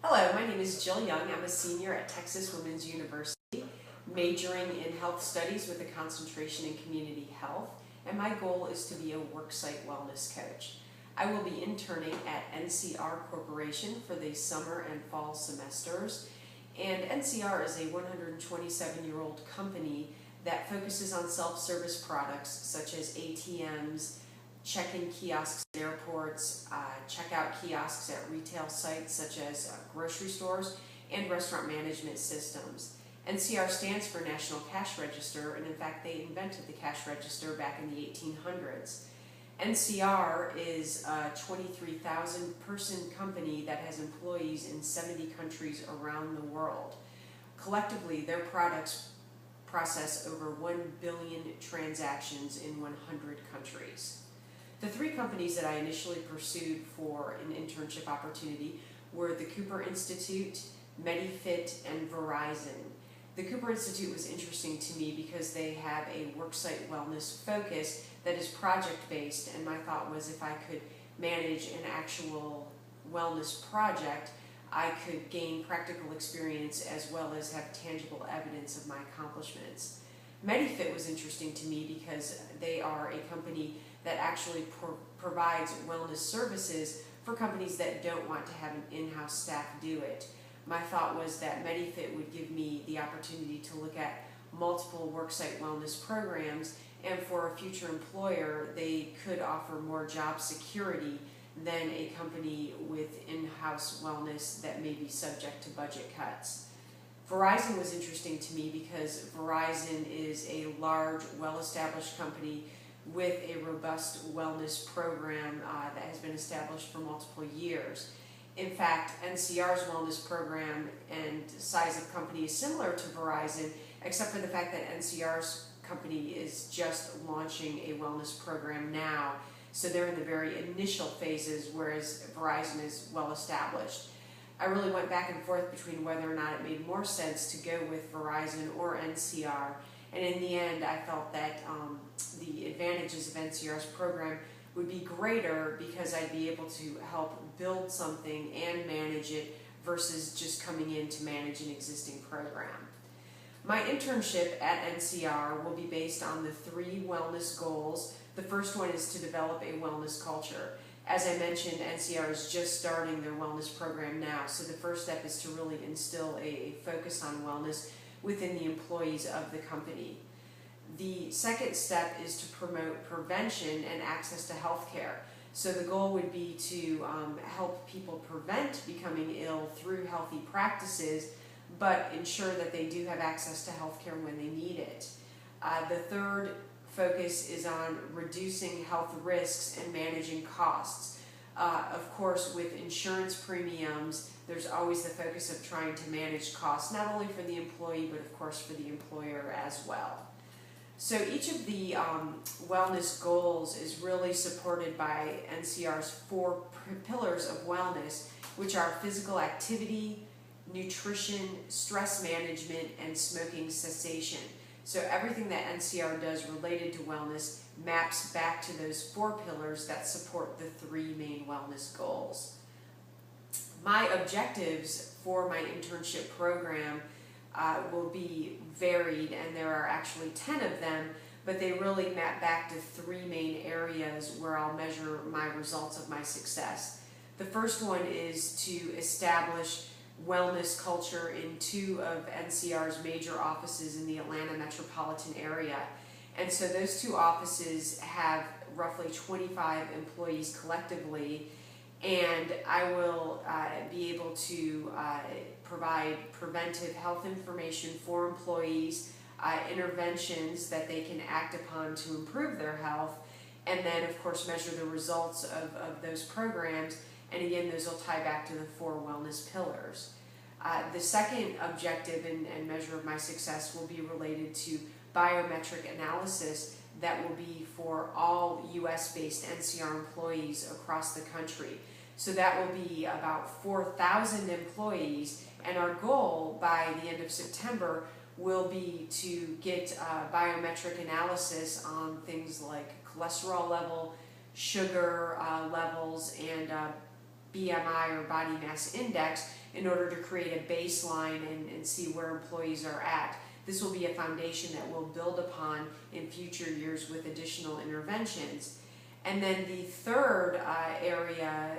Hello, my name is Jill Jung. I'm a senior at Texas Women's University, majoring in health studies with a concentration in community health, and my goal is to be a worksite wellness coach. I will be interning at NCR Corporation for the summer and fall semesters, and NCR is a 127-year-old company that focuses on self-service products such as ATMs, check-in kiosks at airports, checkout kiosks at retail sites such as grocery stores, and restaurant management systems. NCR stands for National Cash Register, and in fact they invented the cash register back in the 1800s. NCR is a 23,000 person company that has employees in 70 countries around the world. Collectively, their products process over 1 billion transactions in 100 countries. The three companies that I initially pursued for an internship opportunity were the Cooper Institute, MediFit, and Verizon. The Cooper Institute was interesting to me because they have a worksite wellness focus that is project-based, and my thought was if I could manage an actual wellness project, I could gain practical experience as well as have tangible evidence of my accomplishments. MediFit was interesting to me because they are a company that actually provides wellness services for companies that don't want to have an in-house staff do it. My thought was that MediFit would give me the opportunity to look at multiple worksite wellness programs, and for a future employer, they could offer more job security than a company with in-house wellness that may be subject to budget cuts. Verizon was interesting to me because Verizon is a large, well-established company with a robust wellness program that has been established for multiple years. In fact, NCR's wellness program and size of company is similar to Verizon, except for the fact that NCR's company is just launching a wellness program now. So they're in the very initial phases, whereas Verizon is well established. I really went back and forth between whether or not it made more sense to go with Verizon or NCR. And in the end, I felt that the advantages of NCR's program would be greater because I'd be able to help build something and manage it versus just coming in to manage an existing program. My internship at NCR will be based on the 3 wellness goals. The first one is to develop a wellness culture. As I mentioned, NCR is just starting their wellness program now, so the first step is to really instill a focus on wellness within the employees of the company. The second step is to promote prevention and access to health care. So the goal would be to help people prevent becoming ill through healthy practices, but ensure that they do have access to health care when they need it. The third focus is on reducing health risks and managing costs. Of course, with insurance premiums, there's always the focus of trying to manage costs, not only for the employee, but of course for the employer as well. So each of the wellness goals is really supported by NCR's 4 pillars of wellness, which are physical activity, nutrition, stress management, and smoking cessation. So everything that NCR does related to wellness maps back to those 4 pillars that support the 3 main wellness goals. My objectives for my internship program will be varied, and there are actually 10 of them, but they really map back to 3 main areas where I'll measure my results of my success. The first one is to establish wellness culture in 2 of NCR's major offices in the Atlanta metropolitan area. And so those 2 offices have roughly 25 employees collectively, and I will be able to provide preventive health information for employees, interventions that they can act upon to improve their health, and then of course measure the results of those programs. And again, those will tie back to the 4 wellness pillars. The second objective and measure of my success will be related to biometric analysis that will be for all US-based NCR employees across the country. So that will be about 4,000 employees, and our goal by the end of September will be to get biometric analysis on things like cholesterol level, sugar levels, and BMI or body mass index in order to create a baseline and see where employees are at. This will be a foundation that we'll build upon in future years with additional interventions. And then the third area,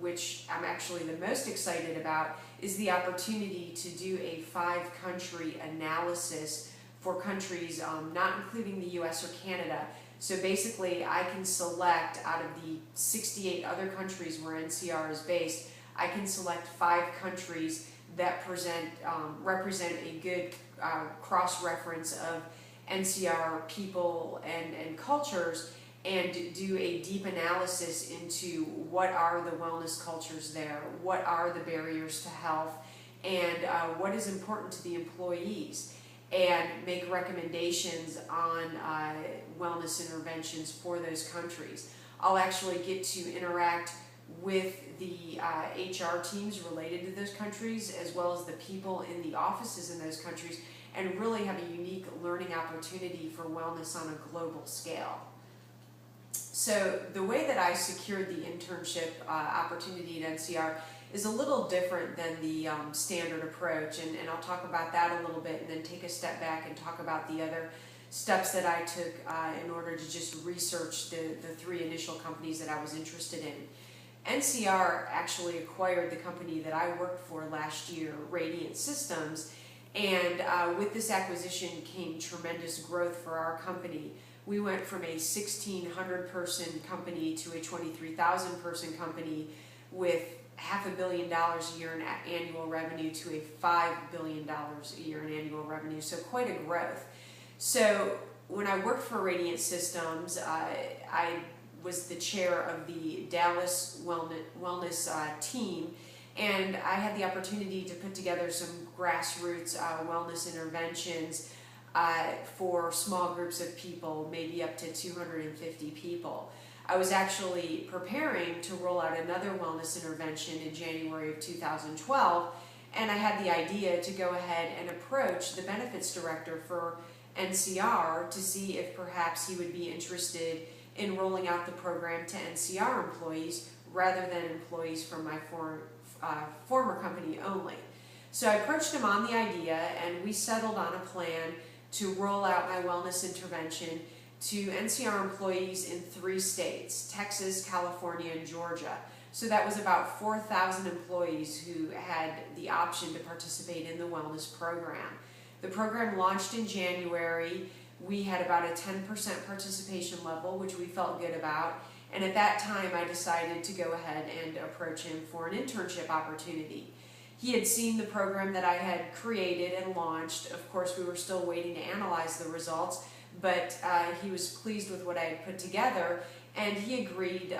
which I'm actually the most excited about, is the opportunity to do a 5-country analysis for countries not including the US or Canada. So basically I can select out of the 68 other countries where NCR is based, I can select 5 countries that represent a good cross-reference of NCR people and cultures, and do a deep analysis into what are the wellness cultures there, what are the barriers to health, and what is important to the employees, and make recommendations on wellness interventions for those countries. I'll actually get to interact with the HR teams related to those countries, as well as the people in the offices in those countries, and really have a unique learning opportunity for wellness on a global scale. So the way that I secured the internship opportunity at NCR is a little different than the standard approach, and I'll talk about that a little bit and then take a step back and talk about the other steps that I took in order to just research the 3 initial companies that I was interested in. NCR actually acquired the company that I worked for last year, Radiant Systems, and with this acquisition came tremendous growth for our company. We went from a 1,600 person company to a 23,000 person company with $500 million a year in annual revenue to a $5 billion a year in annual revenue, so quite a growth. So when I worked for Radiant Systems, I was the chair of the Dallas Wellness team, and I had the opportunity to put together some grassroots wellness interventions for small groups of people, maybe up to 250 people. I was actually preparing to roll out another wellness intervention in January of 2012, and I had the idea to go ahead and approach the benefits director for NCR to see if perhaps he would be interested in rolling out the program to NCR employees rather than employees from my former company only. So I approached him on the idea, and we settled on a plan to roll out my wellness intervention to NCR employees in 3 states, Texas, California, and Georgia. So that was about 4,000 employees who had the option to participate in the wellness program. The program launched in January. We had about a 10% participation level, which we felt good about, and at that time I decided to go ahead and approach him for an internship opportunity. He had seen the program that I had created and launched. Of course, we were still waiting to analyze the results, but he was pleased with what I had put together, and he agreed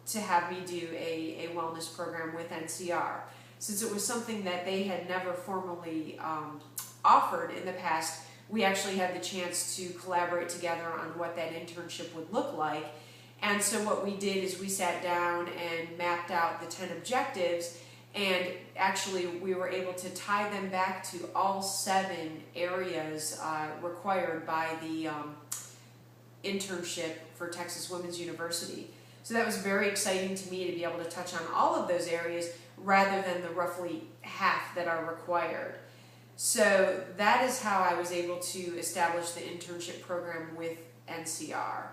to have me do a wellness program with NCR. Since it was something that they had never formally offered in the past, we actually had the chance to collaborate together on what that internship would look like. And so what we did is we sat down and mapped out the 10 objectives, and actually we were able to tie them back to all 7 areas required by the internship for Texas Women's University. So that was very exciting to me to be able to touch on all of those areas rather than the roughly half that are required. So that is how I was able to establish the internship program with NCR.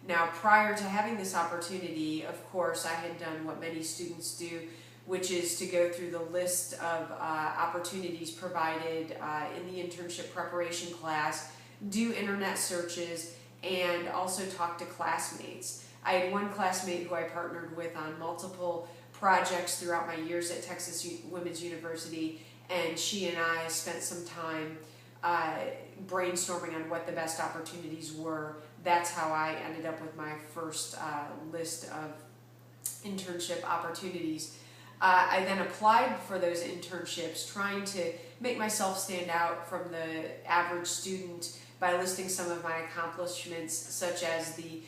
Now, prior to having this opportunity, of course, I had done what many students do, which is to go through the list of opportunities provided in the internship preparation class, do internet searches, and also talk to classmates. I had one classmate who I partnered with on multiple projects throughout my years at Texas Women's University, and she and I spent some time brainstorming on what the best opportunities were. That's how I ended up with my first list of internship opportunities. I then applied for those internships, trying to make myself stand out from the average student by listing some of my accomplishments, such as the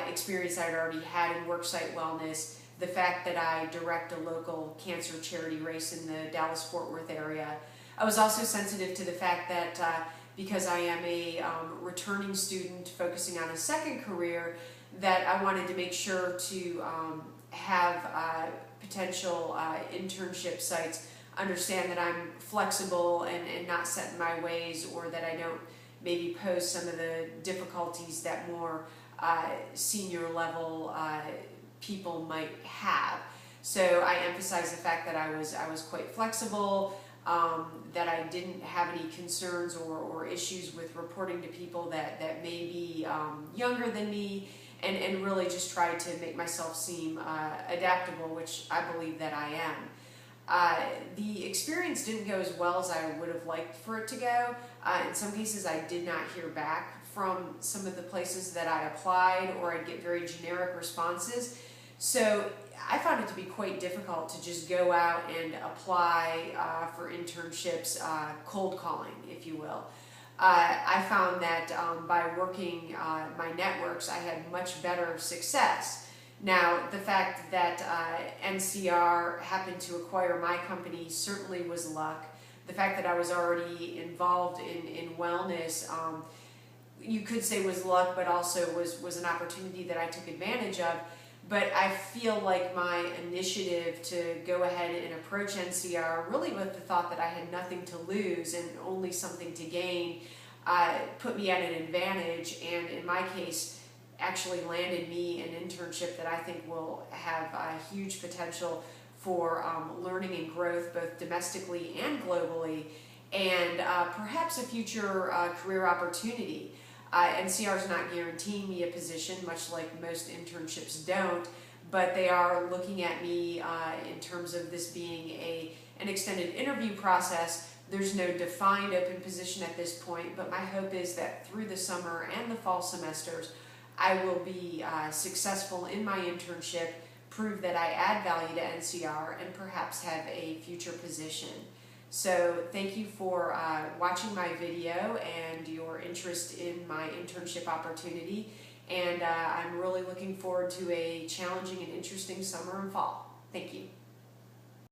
experience I'd already had in worksite wellness, the fact that I direct a local cancer charity race in the Dallas-Fort Worth area. I was also sensitive to the fact that because I am a returning student focusing on a second career, that I wanted to make sure to have potential internship sites understand that I'm flexible and not set in my ways, or that I don't maybe pose some of the difficulties that more senior level people might have. So I emphasize the fact that I was quite flexible, that I didn't have any concerns or issues with reporting to people that may be younger than me, and really just tried to make myself seem adaptable, which I believe that I am. The experience didn't go as well as I would have liked for it to go. In some cases I did not hear back from some of the places that I applied, or I'd get very generic responses. So I found it to be quite difficult to just go out and apply for internships, cold calling, if you will. I found that by working my networks, I had much better success. Now, the fact that NCR happened to acquire my company certainly was luck. The fact that I was already involved in wellness, you could say was luck, but also was an opportunity that I took advantage of. But I feel like my initiative to go ahead and approach NCR, really with the thought that I had nothing to lose and only something to gain, put me at an advantage, and in my case actually landed me an internship that I think will have a huge potential for learning and growth, both domestically and globally, and perhaps a future career opportunity. NCR is not guaranteeing me a position, much like most internships don't, but they are looking at me in terms of this being an extended interview process. There's no defined open position at this point, but my hope is that through the summer and the fall semesters, I will be successful in my internship, prove that I add value to NCR, and perhaps have a future position. So thank you for watching my video and your interest in my internship opportunity, and I'm really looking forward to a challenging and interesting summer and fall. Thank you.